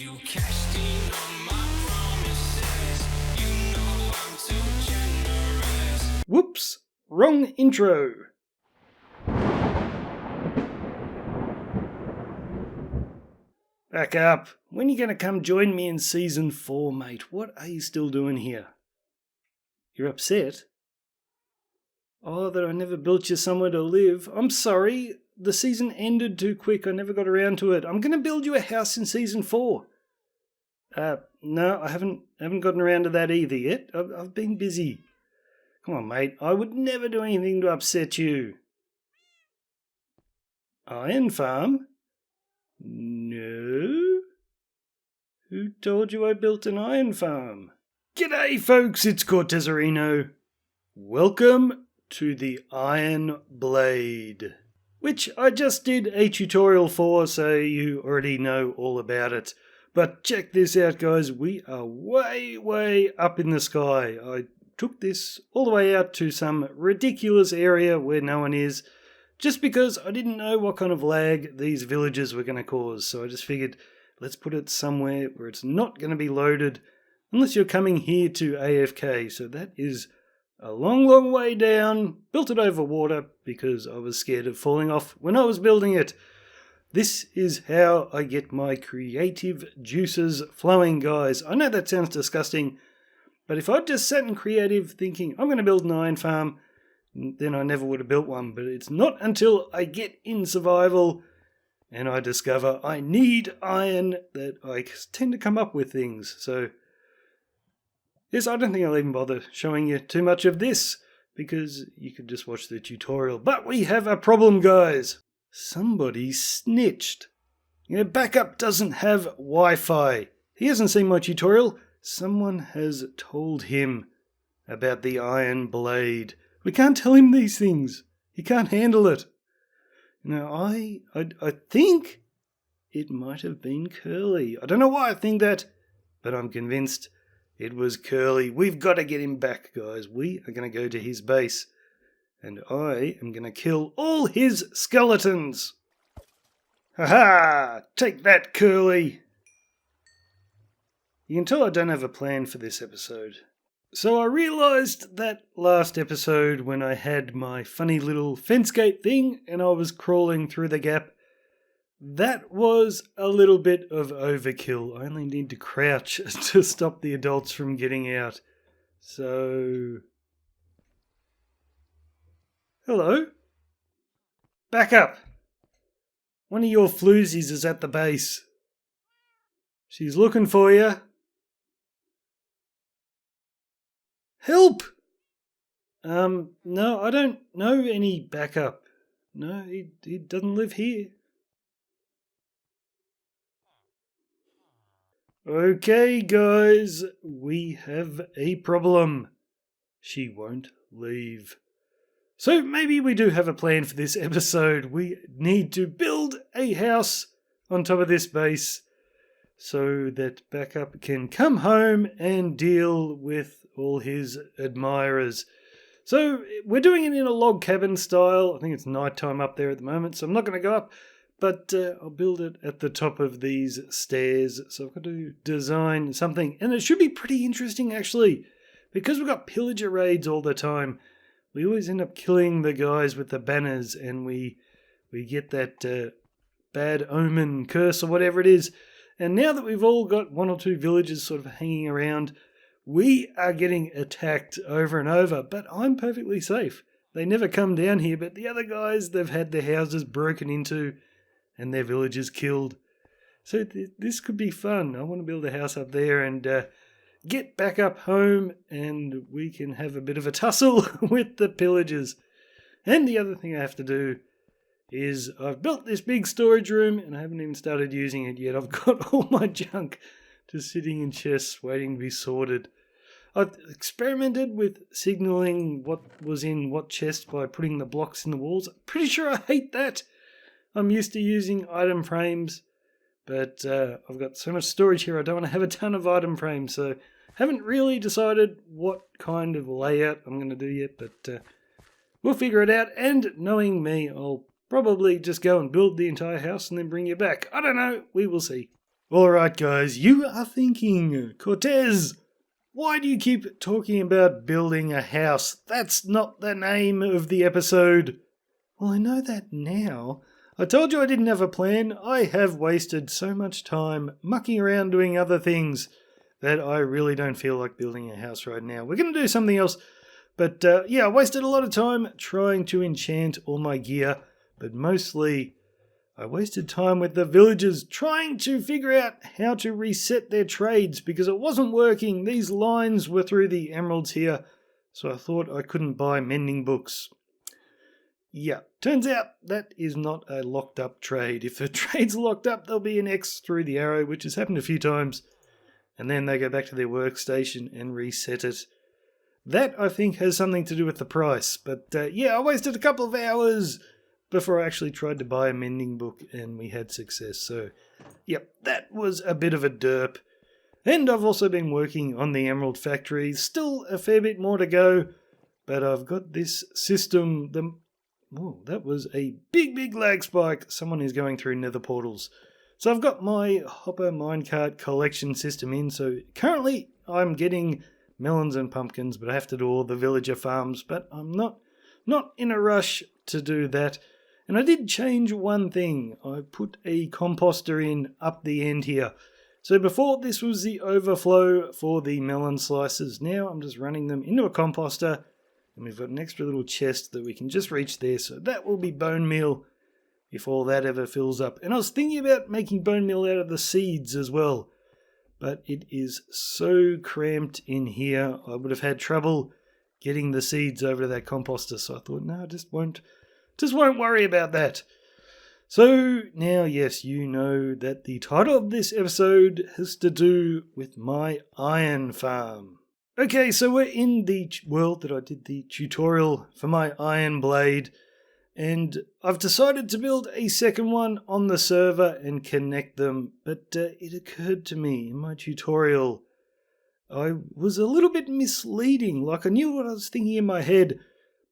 You cashed in on my promises. You know I'm too generous. Whoops, wrong intro. Back up. When are you going to come join me in season 4, mate? What are you still doing here? You're upset? Oh, that I never built you somewhere to live. I'm sorry. The season ended too quick. I never got around to it. I'm going to build you a house in season 4. No, I haven't gotten around to that either yet. I've been busy. Come on, mate. I would never do anything to upset you. Iron farm? No? Who told you I built an iron farm? G'day, folks. It's Cortezerino. Welcome to the Iron Blade, which I just did a tutorial for, so you already know all about it. But check this out, guys. We are way, way up in the sky. I took this all the way out to some ridiculous area where no one is, just because I didn't know what kind of lag these villages were going to cause. So I just figured, let's put it somewhere where it's not going to be loaded unless you're coming here to AFK. So that is a long, long way down. Built it over water because I was scared of falling off when I was building it. This is how I get my creative juices flowing, guys. I know that sounds disgusting, but if I'd just sat in creative thinking, I'm going to build an iron farm, then I never would have built one. But it's not until I get in survival and I discover I need iron that I tend to come up with things. So, yes, I don't think I'll even bother showing you too much of this because you could just watch the tutorial. But we have a problem, guys. Somebody snitched. Backup doesn't have Wi-Fi. He hasn't seen my tutorial. Someone has told him about the iron blade. We can't tell him these things. He can't handle it. Now, I think it might have been Curly. I don't know why I think that, but I'm convinced it was Curly. We've got to get him back, guys. We are going to go to his base, and I am going to kill all his skeletons. Ha-ha! Take that, Curly! You can tell I don't have a plan for this episode. So I realised that last episode when I had my funny little fence gate thing and I was crawling through the gap, that was a little bit of overkill. I only need to crouch to stop the adults from getting out. So... Hello? Back up! One of your floozies is at the base. She's looking for you. Help! No, I don't know any backup. No, he doesn't live here. Okay, guys, we have a problem. She won't leave. So maybe we do have a plan for this episode. We need to build a house on top of this base so that Backup can come home and deal with all his admirers. So we're doing it in a log cabin style. I think it's nighttime up there at the moment, so I'm not going to go up, but I'll build it at the top of these stairs. So I've got to design something, and it should be pretty interesting actually, because we've got pillager raids all the time. We always end up killing the guys with the banners, and we get that bad omen curse or whatever it is. And now that we've all got one or two villages sort of hanging around, we are getting attacked over and over, but I'm perfectly safe. They never come down here, but the other guys, they've had their houses broken into and their villages killed. So this could be fun. I want to build a house up there and get back up home, and we can have a bit of a tussle with the pillagers. And the other thing I have to do is I've built this big storage room and I haven't even started using it yet. I've got all my junk just sitting in chests waiting to be sorted. I've experimented with signalling what was in what chest by putting the blocks in the walls. I'm pretty sure I hate that. I'm used to using item frames, but I've got so much storage here I don't want to have a ton of item frames, so haven't really decided what kind of layout I'm going to do yet, but we'll figure it out. And knowing me, I'll probably just go and build the entire house and then bring you back. I don't know. We will see. Alright guys, you are thinking, Cortez, why do you keep talking about building a house? That's not the name of the episode. Well, I know that now. I told you I didn't have a plan. I have wasted so much time mucking around doing other things that I really don't feel like building a house right now. We're going to do something else. But I wasted a lot of time trying to enchant all my gear. But mostly, I wasted time with the villagers trying to figure out how to reset their trades because it wasn't working. These lines were through the emeralds here. So I thought I couldn't buy mending books. Yeah, turns out that is not a locked up trade. If a trade's locked up, there'll be an X through the arrow, which has happened a few times. And then they go back to their workstation and reset it. That, I think, has something to do with the price. But I wasted a couple of hours before I actually tried to buy a mending book and we had success. So, that was a bit of a derp. And I've also been working on the Emerald Factory. Still a fair bit more to go. But I've got this system. That was a big lag spike. Someone is going through nether portals. So I've got my hopper minecart collection system in. So currently I'm getting melons and pumpkins, but I have to do all the villager farms. But I'm not in a rush to do that. And I did change one thing. I put a composter in up the end here. So before this was the overflow for the melon slices. Now I'm just running them into a composter. And we've got an extra little chest that we can just reach there. So that will be bone meal if all that ever fills up. And I was thinking about making bone meal out of the seeds as well. But it is so cramped in here. I would have had trouble getting the seeds over to that composter. So I thought, no, just won't worry about that. So now, yes, you know that the title of this episode has to do with my iron farm. Okay, so we're in the world that I did the tutorial for my iron blade, and I've decided to build a second one on the server and connect them, but it occurred to me in my tutorial I was a little bit misleading. Like, I knew what I was thinking in my head,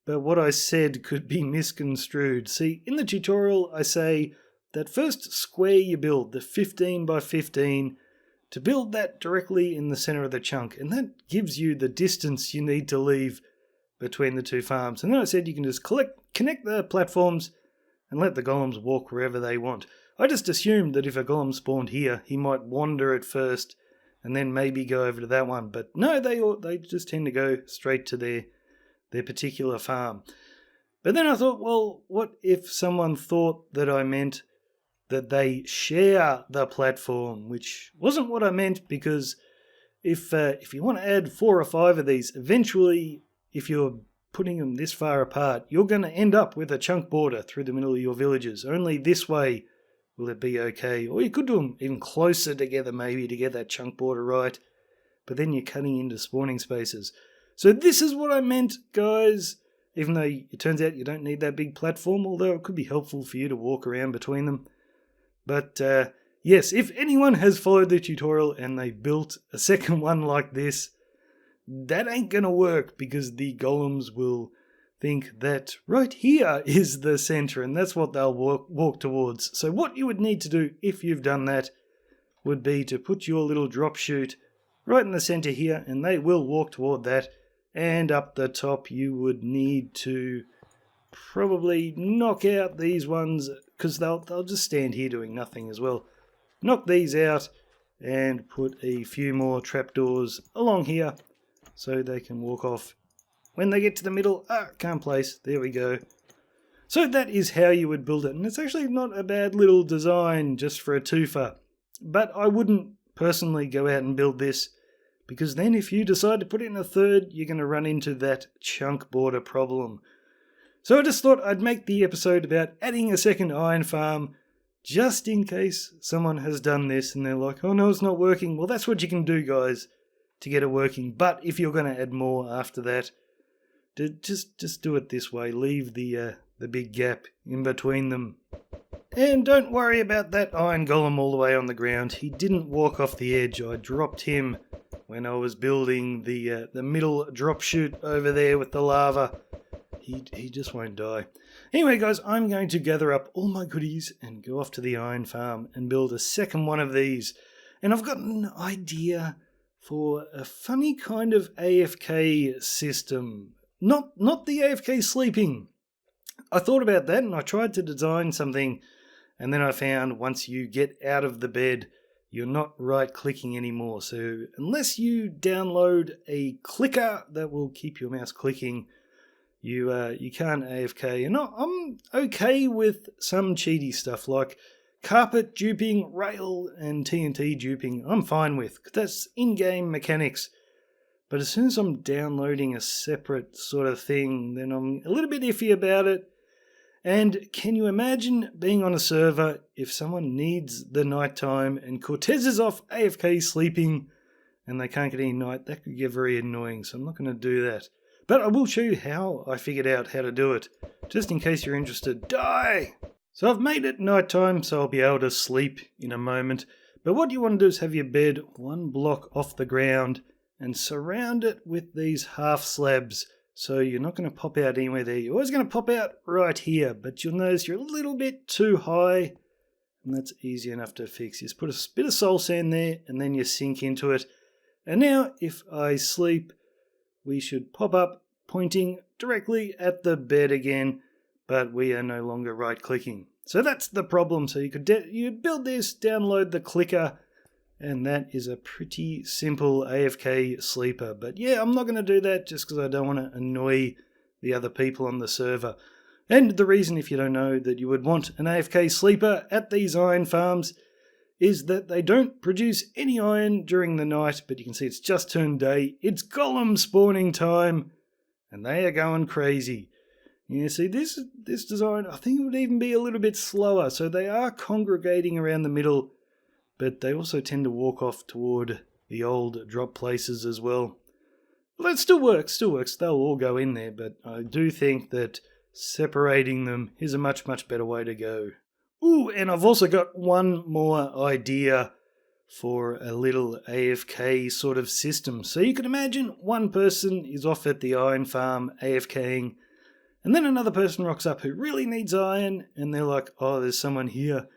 but what I said could be misconstrued. See, in the tutorial I say that first square you build, the 15 by 15, to build that directly in the center of the chunk, and that gives you the distance you need to leave between the two farms. And then I said you can just connect the platforms and let the golems walk wherever they want. I just assumed that if a golem spawned here, he might wander at first and then maybe go over to that one. But no, they just tend to go straight to their particular farm. But then I thought, well, what if someone thought that I meant that they share the platform, which wasn't what I meant, because if you want to add 4 or 5 of these, eventually, if you're putting them this far apart, you're going to end up with a chunk border through the middle of your villages. Only this way will it be okay. Or you could do them even closer together maybe to get that chunk border right, but then you're cutting into spawning spaces. So this is what I meant, guys, even though it turns out you don't need that big platform, although it could be helpful for you to walk around between them. But yes, if anyone has followed the tutorial and they built a second one like this, that ain't going to work because the golems will think that right here is the center and that's what they'll walk towards. So what you would need to do if you've done that would be to put your little drop chute right in the center here and they will walk toward that. And up the top you would need to probably knock out these ones because they'll just stand here doing nothing as well. Knock these out and put a few more trapdoors along here so they can walk off. When they get to the middle, can't place, there we go. So that is how you would build it, and it's actually not a bad little design just for a twofer. But I wouldn't personally go out and build this, because then if you decide to put it in a third, you're going to run into that chunk border problem. So I just thought I'd make the episode about adding a second iron farm, just in case someone has done this and they're like, oh no, it's not working. Well, that's what you can do, guys, to get it working. But if you're going to add more after that, just do it this way. Leave the big gap in between them. And don't worry about that iron golem all the way on the ground. He didn't walk off the edge. I dropped him when I was building the middle drop chute over there with the lava. He just won't die. Anyway, guys, I'm going to gather up all my goodies and go off to the iron farm and build a second one of these. And I've got an idea for a funny kind of AFK system. Not the AFK sleeping. I thought about that and I tried to design something, and then I found once you get out of the bed, you're not right-clicking anymore. So unless you download a clicker that will keep your mouse clicking, you can't AFK. And I'm okay with some cheaty stuff like carpet duping, rail, and TNT duping. I'm fine with, because that's in-game mechanics. But as soon as I'm downloading a separate sort of thing, then I'm a little bit iffy about it. And can you imagine being on a server if someone needs the nighttime and Cortez is off AFK sleeping and they can't get any night? That could get very annoying, so I'm not going to do that. But I will show you how I figured out how to do it, just in case you're interested. Die! So I've made it nighttime, so I'll be able to sleep in a moment. But what you want to do is have your bed one block off the ground and surround it with these half slabs. So you're not going to pop out anywhere there. You're always going to pop out right here, but you'll notice you're a little bit too high, and that's easy enough to fix. You just put a bit of soul sand there, and then you sink into it. And now, if I sleep, we should pop up pointing directly at the bed again, but we are no longer right-clicking. So that's the problem. So you could you'd build this, download the clicker, and that is a pretty simple AFK sleeper. But yeah, I'm not going to do that just because I don't want to annoy the other people on the server. And the reason, if you don't know, that you would want an AFK sleeper at these iron farms is that they don't produce any iron during the night, but you can see it's just turned day. It's golem spawning time, and they are going crazy. You see, this design, I think it would even be a little bit slower. So they are congregating around the middle, but they also tend to walk off toward the old drop places as well. Well, that still works. They'll all go in there, but I do think that separating them is a much, much better way to go. Ooh, and I've also got one more idea for a little AFK sort of system. So you can imagine one person is off at the iron farm AFKing, and then another person rocks up who really needs iron, and they're like, oh, there's someone here.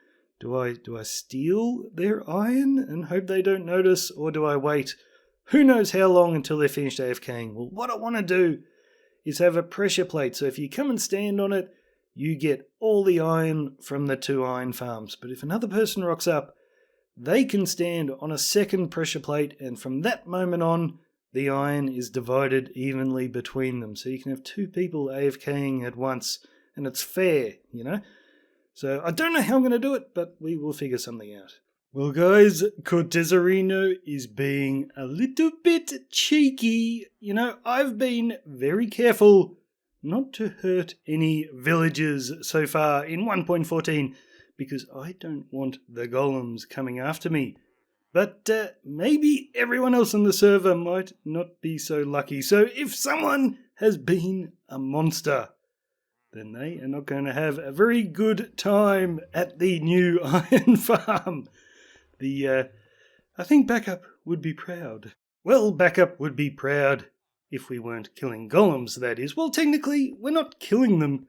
Do I steal their iron and hope they don't notice, or do I wait who knows how long until they're finished AFKing? Well, what I want to do is have a pressure plate. So if you come and stand on it, you get all the iron from the 2 iron farms. But if another person rocks up, they can stand on a second pressure plate, and from that moment on, the iron is divided evenly between them. So you can have 2 people AFKing at once, and it's fair, you know? So I don't know how I'm going to do it, but we will figure something out. Well, guys, Cortezerino is being a little bit cheeky. You know, I've been very careful not to hurt any villagers so far in 1.14 because I don't want the golems coming after me. But maybe everyone else on the server might not be so lucky. So if someone has been a monster, then they are not going to have a very good time at the new iron farm. I think Backup would be proud. Well, Backup would be proud if we weren't killing golems, that is. Well, technically, we're not killing them.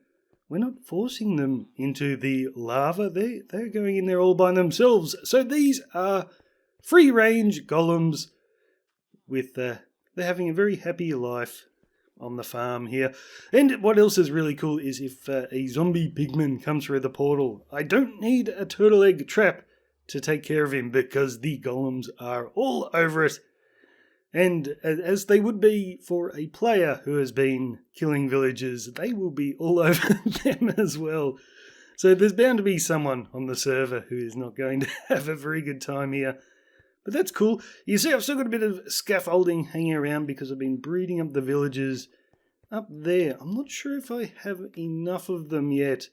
We're not forcing them into the lava. They're going in there all by themselves. So these are free-range golems with they're having a very happy life on the farm here. And what else is really cool is if a zombie pigman comes through the portal, I don't need a turtle egg trap to take care of him because the golems are all over it. And as they would be for a player who has been killing villagers, they will be all over them as well. So there's bound to be someone on the server who is not going to have a very good time here. But that's cool. You see, I've still got a bit of scaffolding hanging around because I've been breeding up the villagers up there. I'm not sure if I have enough of them yet.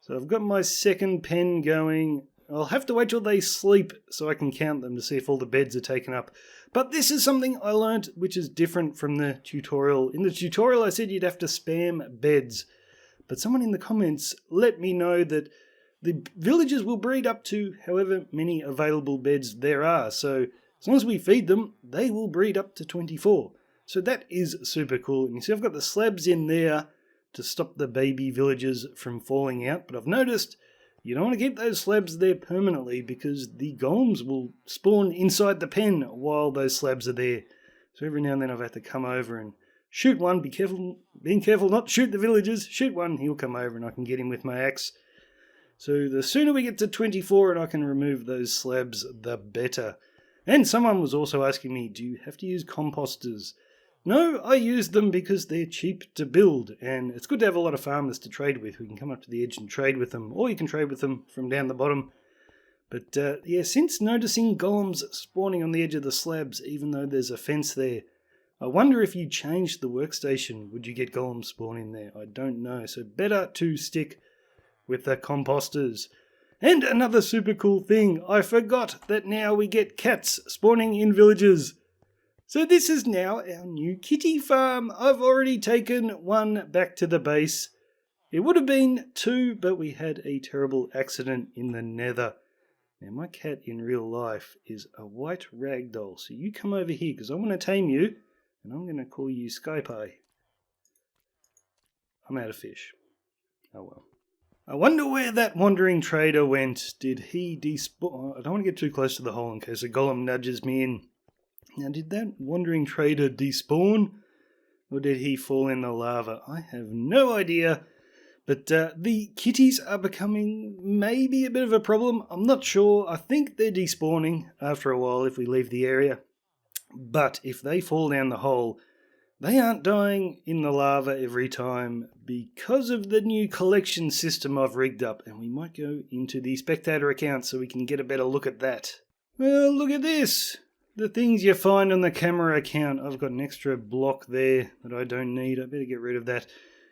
So I've got my second pen going. I'll have to wait till they sleep so I can count them to see if all the beds are taken up. But this is something I learnt which is different from the tutorial. In the tutorial I said you'd have to spam beds. But someone in the comments let me know that the villagers will breed up to however many available beds there are. So as long as we feed them, they will breed up to 24. So that is super cool. And you see I've got the slabs in there to stop the baby villagers from falling out. But I've noticed you don't want to keep those slabs there permanently because the golems will spawn inside the pen while those slabs are there. So every now and then I've had to come over and shoot one. Being careful not to shoot the villagers. Shoot one, he'll come over and I can get him with my axe. So the sooner we get to 24 and I can remove those slabs, the better. And someone was also asking me, do you have to use composters? No, I use them because they're cheap to build, and it's good to have a lot of farmers to trade with. We can come up to the edge and trade with them, or you can trade with them from down the bottom. But yeah, since noticing golems spawning on the edge of the slabs, even though there's a fence there, I wonder if you changed the workstation, would you get golems spawning there? I don't know, so better to stick with the composters. And another super cool thing, I forgot that now we get cats spawning in villages. So this is now our new kitty farm. I've already taken one back to the base. It would have been 2, but we had a terrible accident in the nether. Now my cat in real life is a white ragdoll, so you come over here because I want to tame you, and I'm going to call you Skypie. I'm out of fish. Oh well. I wonder where that wandering trader went. Did he despawn? I don't want to get too close to the hole in case a golem nudges me in. Now, did that wandering trader despawn? Or did he fall in the lava? I have no idea. But the kitties are becoming maybe a bit of a problem. I'm not sure. I think they're despawning after a while if we leave the area. But if they fall down the hole, they aren't dying in the lava every time because of the new collection system I've rigged up. And we might go into the spectator account so we can get a better look at that. Well, look at this. The things you find on the camera account. I've got an extra block there that I don't need. I better get rid of that.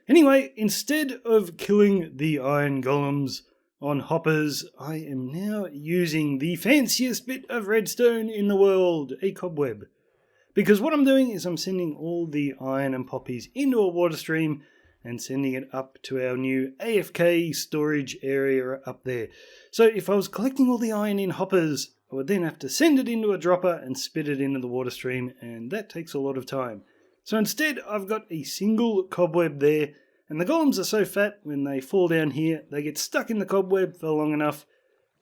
Anyway, instead of killing the iron golems on hoppers, I am now using the fanciest bit of redstone in the world, a cobweb. Because what I'm doing is I'm sending all the iron and poppies into a water stream and sending it up to our new AFK storage area up there. So if I was collecting all the iron in hoppers, I would then have to send it into a dropper and spit it into the water stream, and that takes a lot of time. So instead, I've got a single cobweb there, and the golems are so fat, when they fall down here, they get stuck in the cobweb for long enough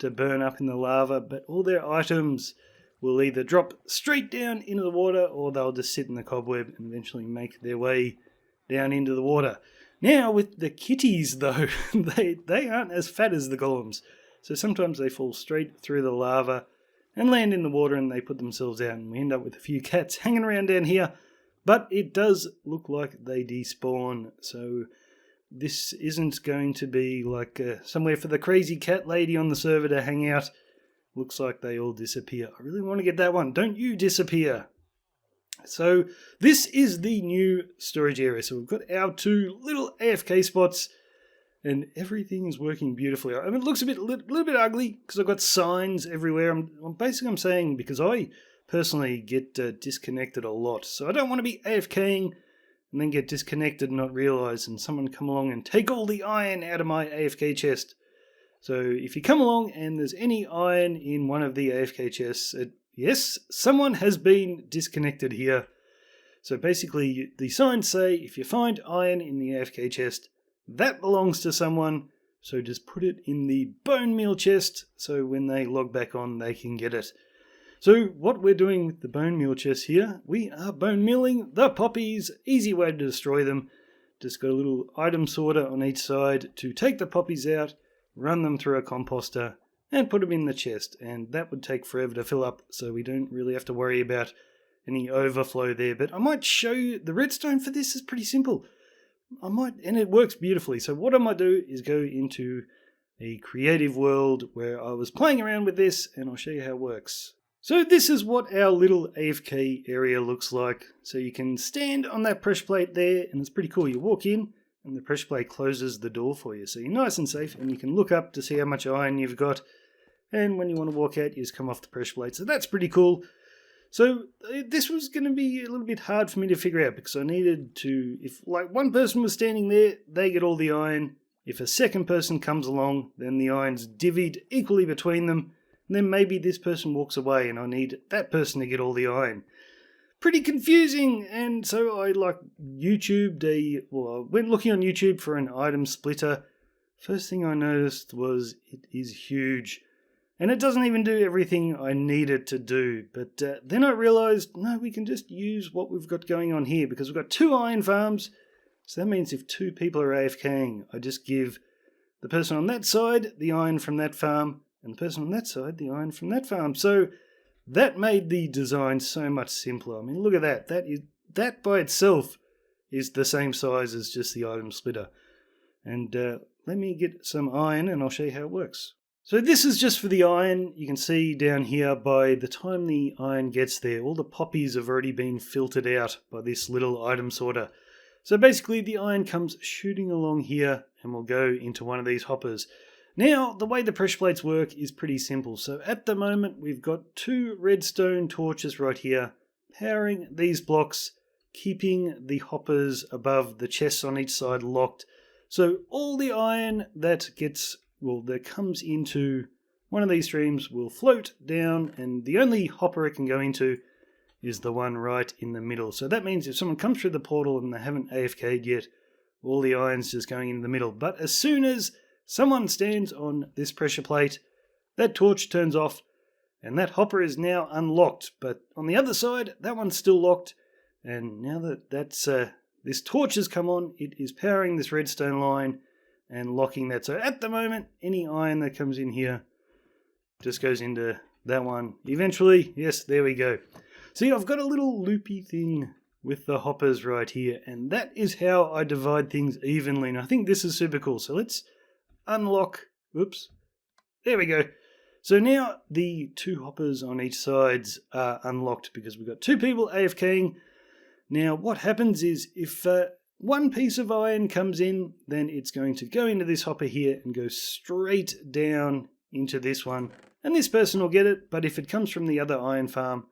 to burn up in the lava, but all their items will either drop straight down into the water, or they'll just sit in the cobweb and eventually make their way down into the water. Now, with the kitties, though, they aren't as fat as the golems, so sometimes they fall straight through the lava and land in the water and they put themselves out, and we end up with a few cats hanging around down here. But it does look like they despawn, so this isn't going to be like somewhere for the crazy cat lady on the server to hang out. Looks like they all disappear. I really want to get that one. Don't you disappear. So this is the new storage area. So we've got our 2 little AFK spots, and everything is working beautifully. I mean, it looks a little bit ugly because I've got signs everywhere. I'm saying because I personally get disconnected a lot, so I don't want to be AFKing and then get disconnected and not realise and someone come along and take all the iron out of my AFK chest. So if you come along and there's any iron in one of the AFK chests, yes, someone has been disconnected here. So basically the signs say if you find iron in the AFK chest, that belongs to someone, so just put it in the bone meal chest so when they log back on they can get it. So what we're doing with the bone meal chest here, we are bone mealing the poppies. Easy way to destroy them. Just got a little item sorter on each side to take the poppies out, run them through a composter and put them in the chest, and that would take forever to fill up, so we don't really have to worry about any overflow there. But I might show you the redstone for this is pretty simple. And it works beautifully. So what I might do is go into a creative world where I was playing around with this, and I'll show you how it works. So this is what our little AFK area looks like. So you can stand on that pressure plate there, and it's pretty cool. You walk in, and the pressure plate closes the door for you. So you're nice and safe, and you can look up to see how much iron you've got. And when you want to walk out, you just come off the pressure plate. So that's pretty cool. So this was going to be a little bit hard for me to figure out because I needed to, if like one person was standing there, they get all the iron. If a second person comes along, then the iron's divvied equally between them. And then maybe this person walks away and I need that person to get all the iron. Pretty confusing. And so I went looking on YouTube for an item splitter First thing I noticed was it is huge. And it doesn't even do everything I need it to do. But then I realized, no, we can just use what we've got going on here because we've got 2 iron farms. So that means if 2 people are AFKing, I just give the person on that side the iron from that farm and the person on that side the iron from that farm. So that made the design so much simpler. I mean, look at that. That by itself is the same size as just the item splitter. And let me get some iron and I'll show you how it works. So this is just for the iron. You can see down here, by the time the iron gets there, all the poppies have already been filtered out by this little item sorter. So basically the iron comes shooting along here and will go into one of these hoppers. Now, the way the pressure plates work is pretty simple. So at the moment, we've got 2 redstone torches right here, powering these blocks, keeping the hoppers above the chests on each side locked. So all the iron that comes into one of these streams will float down, and the only hopper it can go into is the one right in the middle. So that means if someone comes through the portal and they haven't AFK'd yet, all the iron's just going into the middle. But as soon as someone stands on this pressure plate, that torch turns off, and that hopper is now unlocked. But on the other side, that one's still locked, and now that this torch has come on, it is powering this redstone line and locking that. So at the moment, any iron that comes in here just goes into that one. Eventually, yes, there we go. See, I've got a little loopy thing with the hoppers right here, and that is how I divide things evenly. And I think this is super cool. So let's unlock. Whoops. There we go. So now the 2 hoppers on each sides are unlocked because we've got 2 people AFKing. Now what happens is if one piece of iron comes in, then it's going to go into this hopper here and go straight down into this one. And this person will get it, but if it comes from the other iron farm,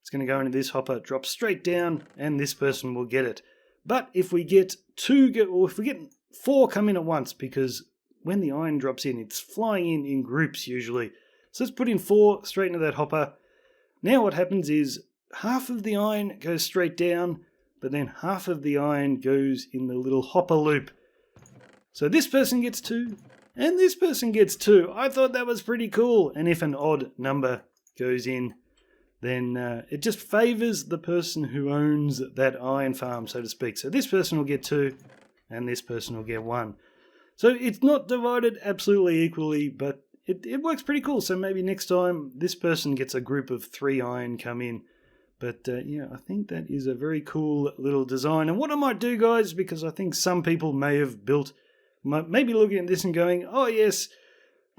it's going to go into this hopper, drop straight down, and this person will get it. But if we get 4 come in at once, because when the iron drops in, it's flying in groups usually. So let's put in 4 straight into that hopper. Now what happens is half of the iron goes straight down, but then half of the iron goes in the little hopper loop. So this person gets 2, and this person gets 2. I thought that was pretty cool. And if an odd number goes in, then it just favors the person who owns that iron farm, so to speak. So this person will get 2, and this person will get 1. So it's not divided absolutely equally, but it works pretty cool. So maybe next time this person gets a group of 3 iron come in. But yeah, I think that is a very cool little design. And what I might do, guys, because I think some people may be looking at this and going, oh yes,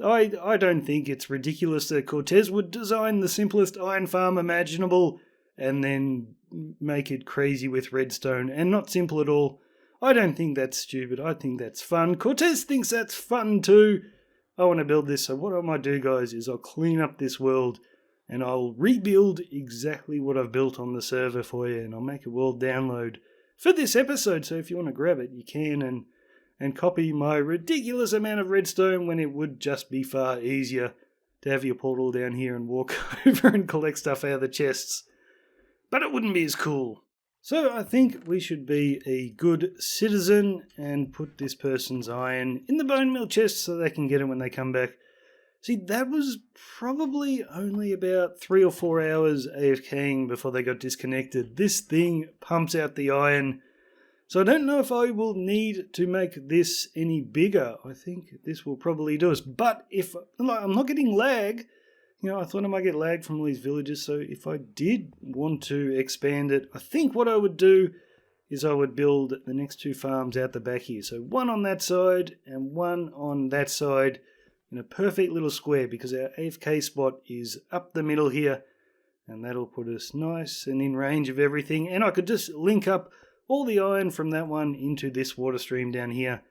I don't think it's ridiculous that Cortez would design the simplest iron farm imaginable and then make it crazy with redstone and not simple at all. I don't think that's stupid. I think that's fun. Cortez thinks that's fun too. I want to build this. So what I might do, guys, is I'll clean up this world and I'll rebuild exactly what I've built on the server for you, and I'll make a world download for this episode. So if you want to grab it, you can, and copy my ridiculous amount of redstone when it would just be far easier to have your portal down here and walk over and collect stuff out of the chests. But it wouldn't be as cool. So I think we should be a good citizen and put this person's iron in the bone meal chest so they can get it when they come back. See, that was probably only about 3 or 4 hours AFKing before they got disconnected. This thing pumps out the iron. So I don't know if I will need to make this any bigger. I think this will probably do us. But if I'm not getting lag, I thought I might get lag from all these villages. So if I did want to expand it, I think what I would do is I would build the next 2 farms out the back here. So one on that side and one on that side, in a perfect little square, because our AFK spot is up the middle here, and that'll put us nice and in range of everything. And I could just link up all the iron from that one into this water stream down here,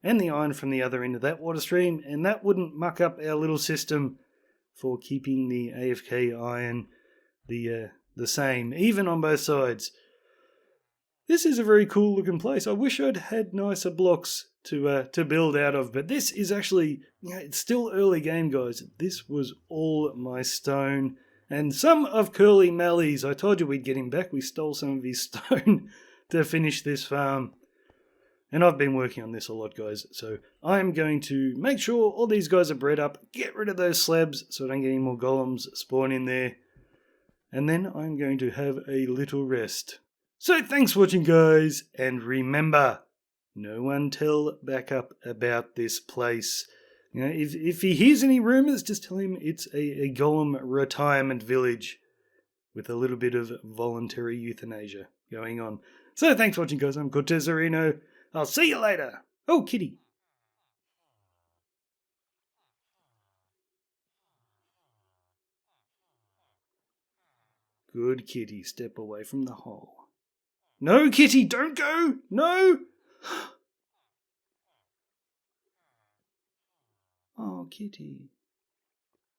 and the iron from the other into that water stream, and that wouldn't muck up our little system for keeping the AFK iron the same, even on both sides. This is a very cool looking place. I wish I'd had nicer blocks to build out of, but this is actually, it's still early game, guys. This was all my stone and some of Curly Mally's. I told you we'd get him back. We stole some of his stone to finish this farm. And I've been working on this a lot, guys, so I'm going to make sure all these guys are bred up, get rid of those slabs so I don't get any more golems spawn in there, and then I'm going to have a little rest. So thanks for watching, guys, and remember, no one tell Backup about this place. You know, if he hears any rumors, just tell him it's a golem retirement village with a little bit of voluntary euthanasia going on. So thanks for watching, guys. I'm Cortezerino. I'll see you later. Oh, kitty. Good kitty, step away from the hole. No, kitty, don't go. No. Oh, kitty.